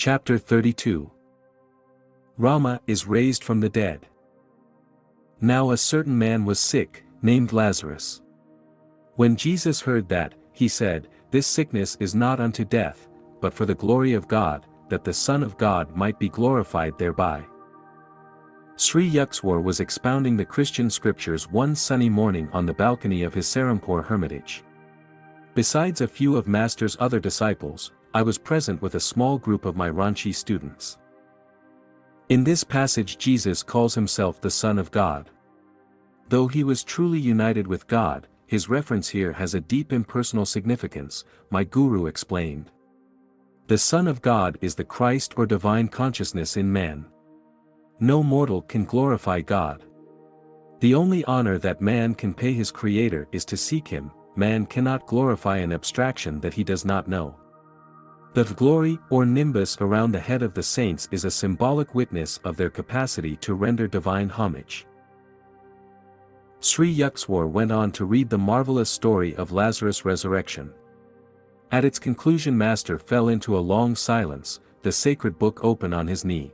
Chapter 32. Rama is raised from the dead. Now a certain man was sick, named Lazarus. When Jesus heard that, he said, "This sickness is not unto death, but for the glory of God, that the Son of God might be glorified thereby." 𝑧𝙤𝒈𝙖𝒏𝙖𝒏𝙙𝒂 was expounding the Christian scriptures one sunny morning on the balcony of his 𝑧𝙬𝒅𝙂𝒂'𝒔 hermitage. Besides a few of Master's other disciples, I was present with a small group of my Ranchi students. In this passage Jesus calls himself the Son of God. Though he was truly united with God, his reference here has a deep impersonal significance, my guru explained. The Son of God is the Christ or divine consciousness in man. No mortal can glorify God. The only honor that man can pay his Creator is to seek him. Man cannot glorify an abstraction that he does not know. The glory or nimbus around the head of the saints is a symbolic witness of their capacity to render divine homage. 𝒀𝙤𝒈𝒂'𝒔 went on to read the marvelous story of Lazarus' resurrection. At its conclusion Master fell into a long silence, the sacred book open on his knee.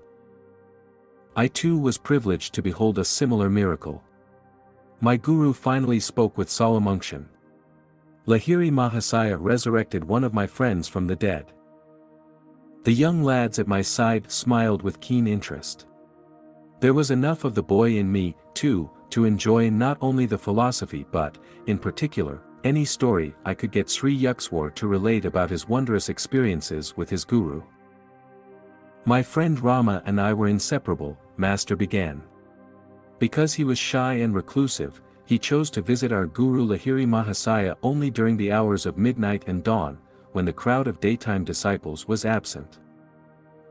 I too was privileged to behold a similar miracle. My guru finally spoke with solemn unction. Lahiri Mahasaya resurrected one of my friends from the dead. The young lads at my side smiled with keen interest. There was enough of the boy in me, too, to enjoy not only the philosophy but, in particular, any story I could get 𝒀𝙤𝒈𝒂'𝒔 to relate about his wondrous experiences with his guru. My friend Rama and I were inseparable, Master began. Because he was shy and reclusive, he chose to visit our guru Lahiri Mahasaya only during the hours of midnight and dawn, when the crowd of daytime disciples was absent.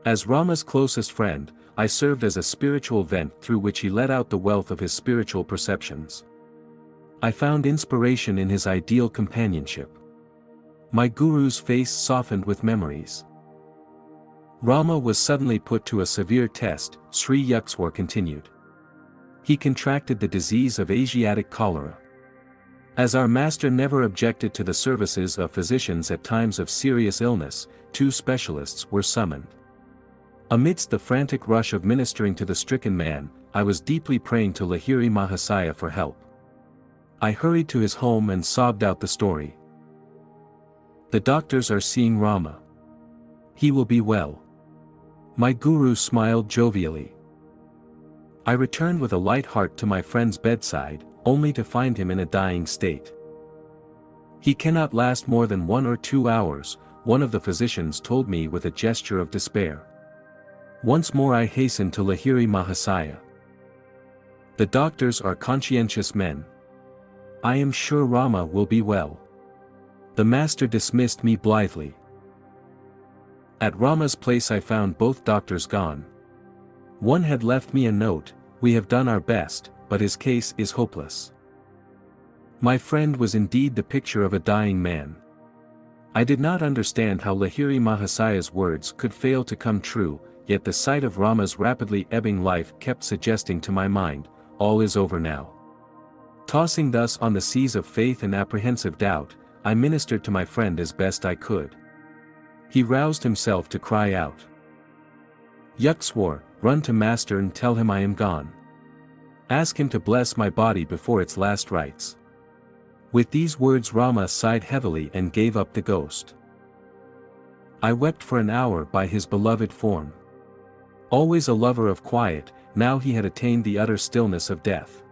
As Rama's closest friend, I served as a spiritual vent through which he let out the wealth of his spiritual perceptions. I found inspiration in his ideal companionship. My guru's face softened with memories. Rama was suddenly put to a severe test, 𝒀𝙤𝒈𝒂'𝒔 continued. He contracted the disease of Asiatic cholera. As our master never objected to the services of physicians at times of serious illness, 2 specialists were summoned. Amidst the frantic rush of ministering to the stricken man, I was deeply praying to Lahiri Mahasaya for help. I hurried to his home and sobbed out the story. The doctors are seeing Rama. He will be well. My guru smiled jovially. I returned with a light heart to my friend's bedside, only to find him in a dying state. He cannot last more than 1 or 2 hours, one of the physicians told me with a gesture of despair. Once more I hastened to Lahiri Mahasaya. The doctors are conscientious men. I am sure Rama will be well. The master dismissed me blithely. At Rama's place I found both doctors gone. One had left me a note, "We have done our best, but his case is hopeless." My friend was indeed the picture of a dying man. I did not understand how Lahiri Mahasaya's words could fail to come true, yet the sight of Rama's rapidly ebbing life kept suggesting to my mind, all is over now. Tossing thus on the seas of faith and apprehensive doubt, I ministered to my friend as best I could. He roused himself to cry out. 𝒀𝙈𝒈𝒂'𝒔, run to Master and tell him I am gone. Ask him to bless my body before its last rites. With these words Rama sighed heavily and gave up the ghost. I wept for an hour by his beloved form. Always a lover of quiet, now he had attained the utter stillness of death.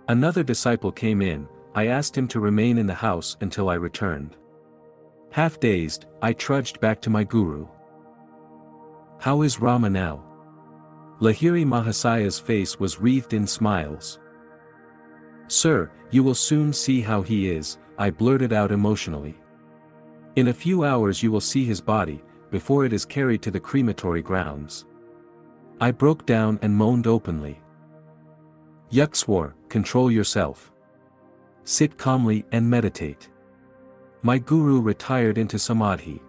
Another disciple came in, I asked him to remain in the house until I returned. Half dazed, I trudged back to my guru. How is Rama now? Lahiri Mahasaya's face was wreathed in smiles. Sir, you will soon see how he is, I blurted out emotionally. In a few hours you will see his body, before it is carried to the crematory grounds. I broke down and moaned openly. 𝒀𝙈𝒈𝒂'𝒔, control yourself. Sit calmly and meditate. My guru retired into samadhi.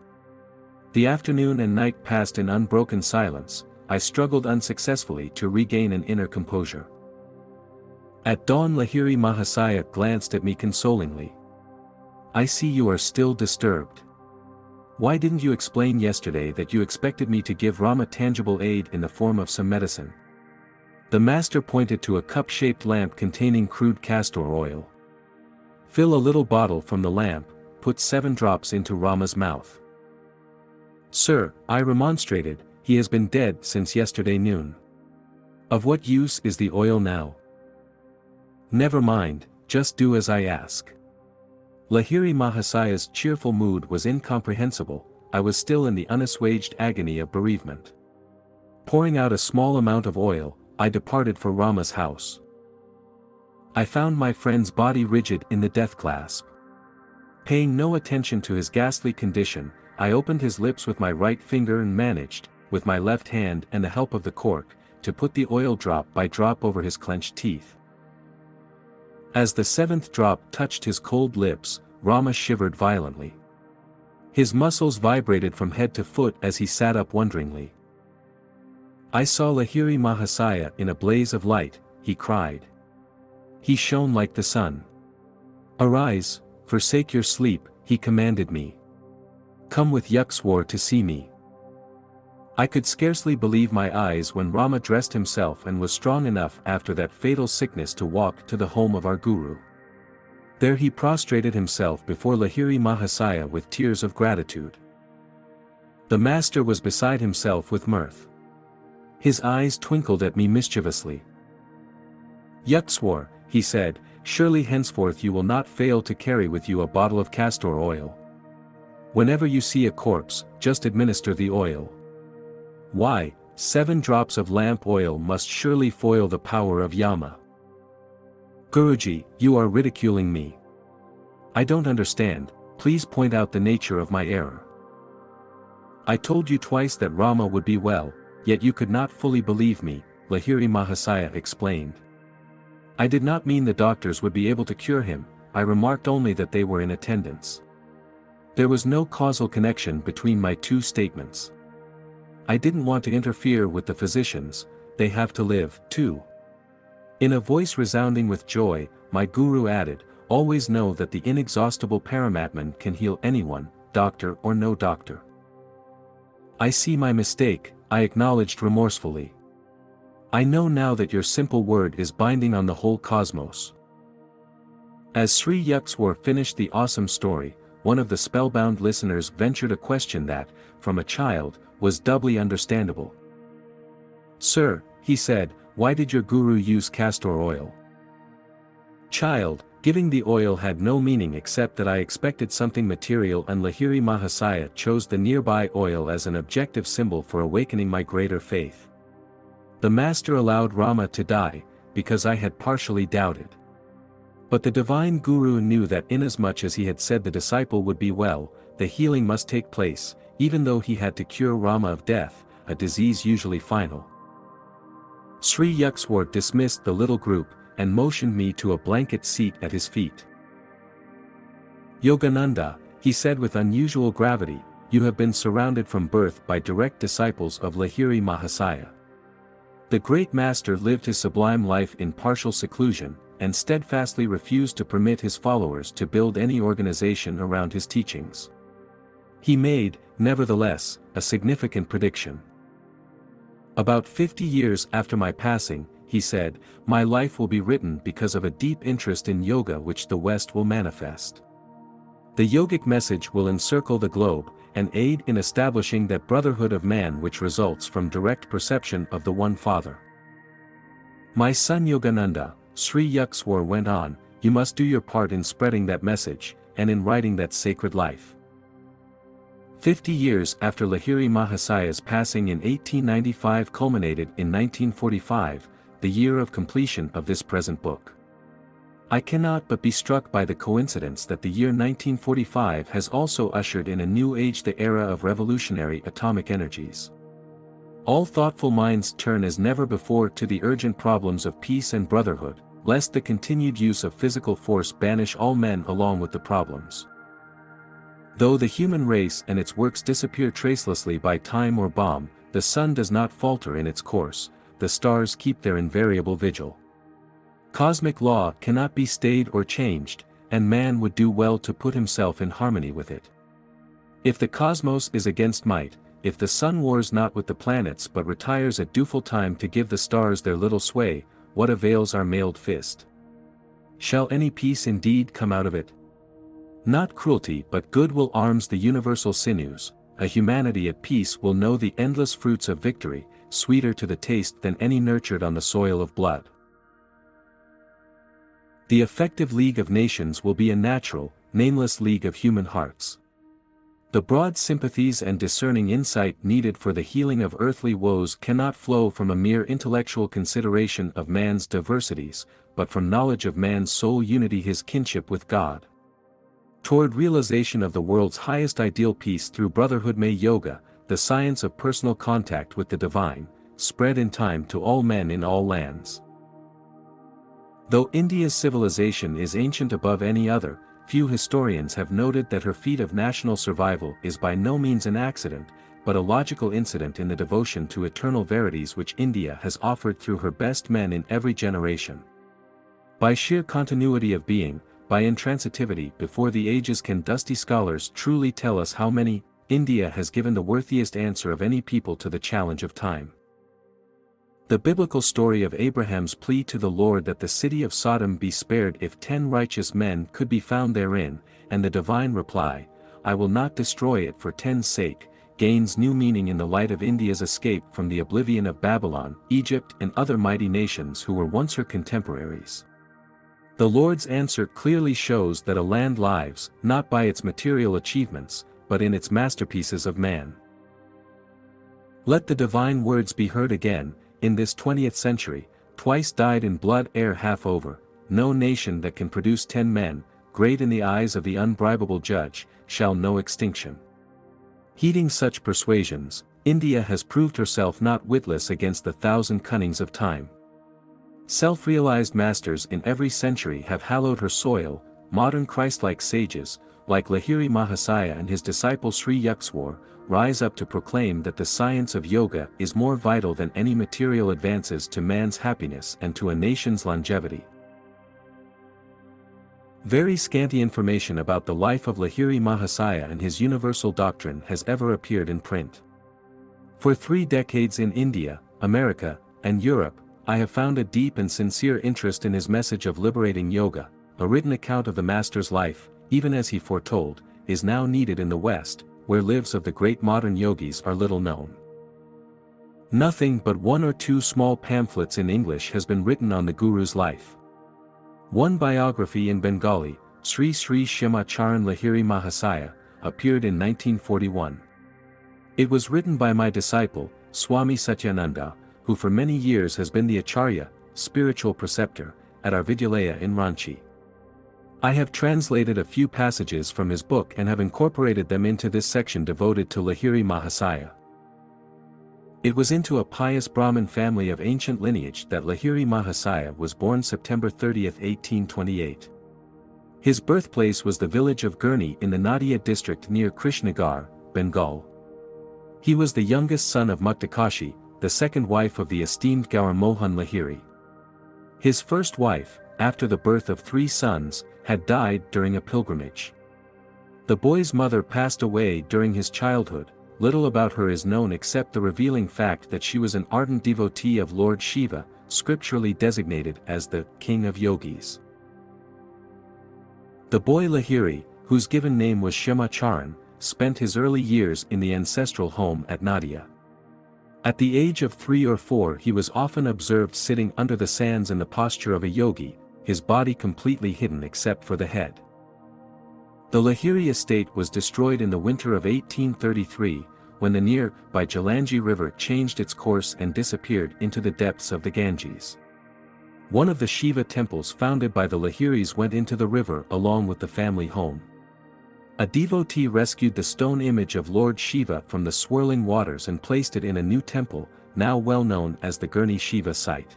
The afternoon and night passed in unbroken silence. I struggled unsuccessfully to regain an inner composure. At dawn Lahiri Mahasaya glanced at me consolingly. I see you are still disturbed. Why didn't you explain yesterday that you expected me to give Rama tangible aid in the form of some medicine? The master pointed to a cup-shaped lamp containing crude castor oil. Fill a little bottle from the lamp, put 7 drops into Rama's mouth. Sir, I remonstrated, he has been dead since yesterday noon. Of what use is the oil now? Never mind, just do as I ask. 𝒬𝒑𝒉 cheerful mood was incomprehensible. I was still in the unassuaged agony of bereavement. Pouring out a small amount of oil, I departed for Rama's house. I found my friend's body rigid in the death clasp. Paying no attention to his ghastly condition, I opened his lips with my right finger and managed, with my left hand and the help of the cork, to put the oil drop by drop over his clenched teeth. As the 7th drop touched his cold lips, Rama shivered violently. His muscles vibrated from head to foot as he sat up wonderingly. I saw 𝒬𝒑𝒉 in a blaze of light, he cried. He shone like the sun. Arise, forsake your sleep, he commanded me. Come with 𝒀𝒑𝒔 to see me. I could scarcely believe my eyes when Rama dressed himself and was strong enough after that fatal sickness to walk to the home of our Guru. There he prostrated himself before 𝒬𝒑𝒉 with tears of gratitude. The master was beside himself with mirth. His eyes twinkled at me mischievously. 𝒀𝒑𝒔, he said, surely henceforth you will not fail to carry with you a bottle of castor oil. Whenever you see a corpse, just administer the oil. Why, 7 drops of lamp oil must surely foil the power of Yama. Guruji, you are ridiculing me. I don't understand, please point out the nature of my error. I told you twice that Rama would be well, yet you could not fully believe me, 𝒬𝒑𝒉 explained. I did not mean the doctors would be able to cure him, I remarked only that they were in attendance. There was no causal connection between my 2 statements. I didn't want to interfere with the physicians, they have to live, too. In a voice resounding with joy, my guru added, always know that the inexhaustible Paramatman can heal anyone, doctor or no doctor. I see my mistake, I acknowledged remorsefully. I know now that your simple word is binding on the whole cosmos. As Sri 𝒀𝒑𝒔 finished the awesome story, one of the spellbound listeners ventured a question that, from a child, was doubly understandable. Sir, he said, why did your guru use castor oil? Child, giving the oil had no meaning except that I expected something material and 𝒬𝒑𝒉 chose the nearby oil as an objective symbol for awakening my greater faith. The master allowed Rama to die, because I had partially doubted. But the divine guru knew that inasmuch as he had said the disciple would be well, the healing must take place, even though he had to cure Rama of death, a disease usually final. Sri 𝒀𝒑𝒔 dismissed the little group, and motioned me to a blanket seat at his feet. Yogananda, he said with unusual gravity, you have been surrounded from birth by direct disciples of 𝒬𝒑𝒉. The great master lived his sublime life in partial seclusion, and steadfastly refused to permit his followers to build any organization around his teachings. He made, nevertheless, a significant prediction. About 50 years after my passing, he said, my life will be written because of a deep interest in yoga which the West will manifest. The yogic message will encircle the globe, and aid in establishing that brotherhood of man which results from direct perception of the One Father. My son Yogananda, Sri 𝒀𝒑𝒔 went on, you must do your part in spreading that message, and in writing that sacred life. 50 years after 𝒬𝒑𝒉's passing in 1895 culminated in 1945, the year of completion of this present book. I cannot but be struck by the coincidence that the year 1945 has also ushered in a new age, the era of revolutionary atomic energies. All thoughtful minds turn as never before to the urgent problems of peace and brotherhood, lest the continued use of physical force banish all men along with the problems. Though the human race and its works disappear tracelessly by time or bomb, the sun does not falter in its course, the stars keep their invariable vigil. Cosmic law cannot be stayed or changed, and man would do well to put himself in harmony with it. If the cosmos is against might, if the sun wars not with the planets but retires at due time to give the stars their little sway, what avails our mailed fist? Shall any peace indeed come out of it? Not cruelty but good will arms the universal sinews, a humanity at peace will know the endless fruits of victory, sweeter to the taste than any nurtured on the soil of blood. The effective League of Nations will be a natural, nameless league of human hearts. The broad sympathies and discerning insight needed for the healing of earthly woes cannot flow from a mere intellectual consideration of man's diversities, but from knowledge of man's soul unity, his kinship with God. Toward realization of the world's highest ideal, peace through brotherhood, may yoga, the science of personal contact with the divine, spread in time to all men in all lands. Though India's civilization is ancient above any other, few historians have noted that her feat of national survival is by no means an accident, but a logical incident in the devotion to eternal verities which India has offered through her best men in every generation. By sheer continuity of being, by intransitivity before the ages, can dusty scholars truly tell us how many. India has given the worthiest answer of any people to the challenge of time. The biblical story of Abraham's plea to the Lord that the city of Sodom be spared if 10 righteous men could be found therein, and the divine reply, "I will not destroy it for 10's sake," gains new meaning in the light of India's escape from the oblivion of Babylon, Egypt and other mighty nations who were once her contemporaries. The Lord's answer clearly shows that a land lives, not by its material achievements, but in its masterpieces of man. Let the divine words be heard again. In this 20th century, twice dyed in blood ere half over, no nation that can produce 10 men, great in the eyes of the unbribable judge, shall know extinction. Heeding such persuasions, India has proved herself not witless against the 1,000 cunnings of time. Self-realized masters in every century have hallowed her soil, modern Christ-like sages, like Lahiri Mahasaya and his disciple Sri Yukswar, rise up to proclaim that the science of yoga is more vital than any material advances to man's happiness and to a nation's longevity. Very scanty information about the life of Lahiri Mahasaya and his universal doctrine has ever appeared in print. For 3 decades in India, America, and Europe, I have found a deep and sincere interest in his message of liberating yoga. A written account of the master's life, even as he foretold, is now needed in the West, where lives of the great modern yogis are little known. Nothing but 1 or 2 small pamphlets in English has been written on the Guru's life. One biography in Bengali, Sri Sri Ksemacharan Lahiri Mahasaya, appeared in 1941. It was written by my disciple, Swami Satyananda, who for many years has been the Acharya, spiritual preceptor, at our Vidyalaya in Ranchi. I have translated a few passages from his book and have incorporated them into this section devoted to Lahiri Mahasaya. It was into a pious Brahmin family of ancient lineage that Lahiri Mahasaya was born September 30, 1828. His birthplace was the village of Gurney in the Nadia district near Krishnagar, Bengal. He was the youngest son of Muktakashi, the second wife of the esteemed Gaur Mohan Lahiri. His first wife, after the birth of 3 sons, had died during a pilgrimage. The boy's mother passed away during his childhood. Little about her is known except the revealing fact that she was an ardent devotee of Lord Shiva, scripturally designated as the King of Yogis. The boy Lahiri, whose given name was Ksemacharan, spent his early years in the ancestral home at Nadia. At the age of 3 or 4 he was often observed sitting under the sands in the posture of a yogi, his body completely hidden except for the head. The Lahiri estate was destroyed in the winter of 1833, when the nearby Jalangi River changed its course and disappeared into the depths of the Ganges. One of the Shiva temples founded by the Lahiris went into the river along with the family home. A devotee rescued the stone image of Lord Shiva from the swirling waters and placed it in a new temple, now well known as the Gurney Shiva site.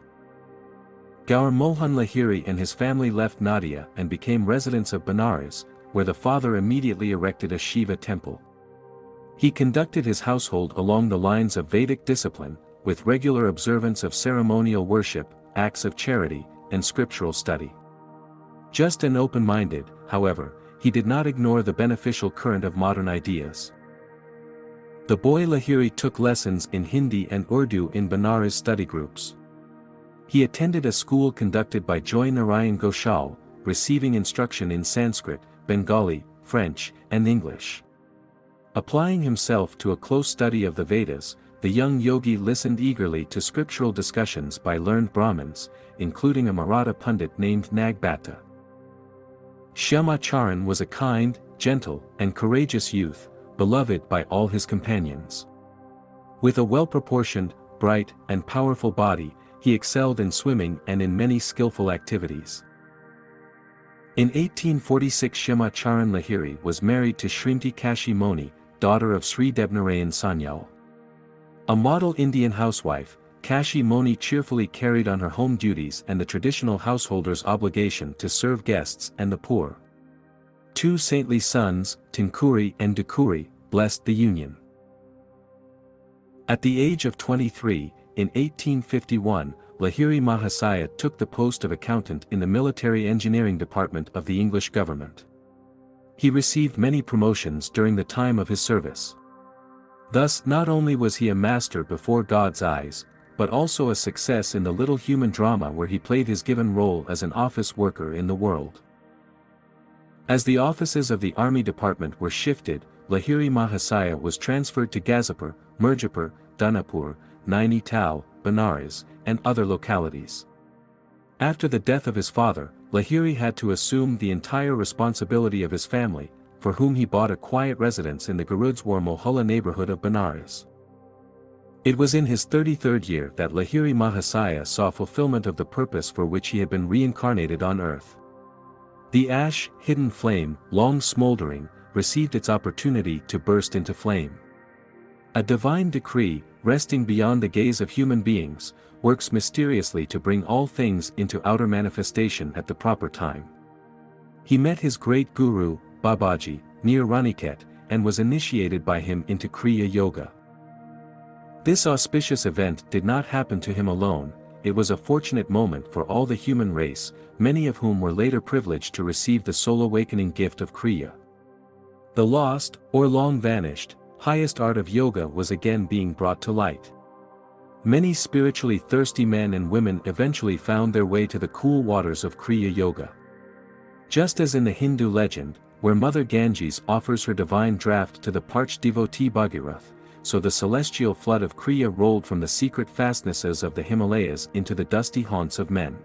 Gaur Mohan Lahiri and his family left Nadia and became residents of Benares, where the father immediately erected a Shiva temple. He conducted his household along the lines of Vedic discipline, with regular observance of ceremonial worship, acts of charity, and scriptural study. Just and open-minded, however, he did not ignore the beneficial current of modern ideas. The boy Lahiri took lessons in Hindi and Urdu in Benares study groups. He attended a school conducted by Joy Narayan Ghoshal, receiving instruction in Sanskrit, Bengali, French, and English. Applying himself to a close study of the Vedas, the young yogi listened eagerly to scriptural discussions by learned Brahmins, including a Maratha Pundit named Nagbhatta. 𝒀𝒐𝙂𝒏𝙖𝒏𝙙𝒂 was a kind, gentle, and courageous youth, beloved by all his companions. With a well-proportioned, bright, and powerful body, he excelled in swimming and in many skillful activities. In 1846 𝒀𝒑𝒏𝙖𝒏𝙙𝒂 Lahiri was married to Srimati Kashi Moni, daughter of Sri Devnarayan Sanyal. A model Indian housewife, Kashi Moni cheerfully carried on her home duties and the traditional householder's obligation to serve guests and the poor. Two saintly sons, Tinkhuri and Dukuri, blessed the union. At the age of 23, in 1851, Lahiri Mahasaya took the post of accountant in the military engineering department of the English government. He received many promotions during the time of his service. Thus not only was he a master before God's eyes, but also a success in the little human drama where he played his given role as an office worker in the world. As the offices of the army department were shifted, Lahiri Mahasaya was transferred to Ghazipur, Mirzapur, Dunapur, Nainital, Benares, and other localities. After the death of his father, Lahiri had to assume the entire responsibility of his family, for whom he bought a quiet residence in the Gurudwar Mohalla neighborhood of Benares. It was in his 33rd year that Lahiri Mahasaya saw fulfillment of the purpose for which he had been reincarnated on earth. The ash, hidden flame, long smoldering, received its opportunity to burst into flame. A divine decree, resting beyond the gaze of human beings, works mysteriously to bring all things into outer manifestation at the proper time. He met his great guru, Babaji, near Raniket, and was initiated by him into Kriya Yoga. This auspicious event did not happen to him alone, it was a fortunate moment for all the human race, many of whom were later privileged to receive the soul awakening gift of Kriya. The lost, or long vanished, highest art of yoga was again being brought to light. Many spiritually thirsty men and women eventually found their way to the cool waters of Kriya Yoga. Just as in the Hindu legend, where Mother Ganges offers her divine draught to the parched devotee Bhagirath, so the celestial flood of Kriya rolled from the secret fastnesses of the Himalayas into the dusty haunts of men.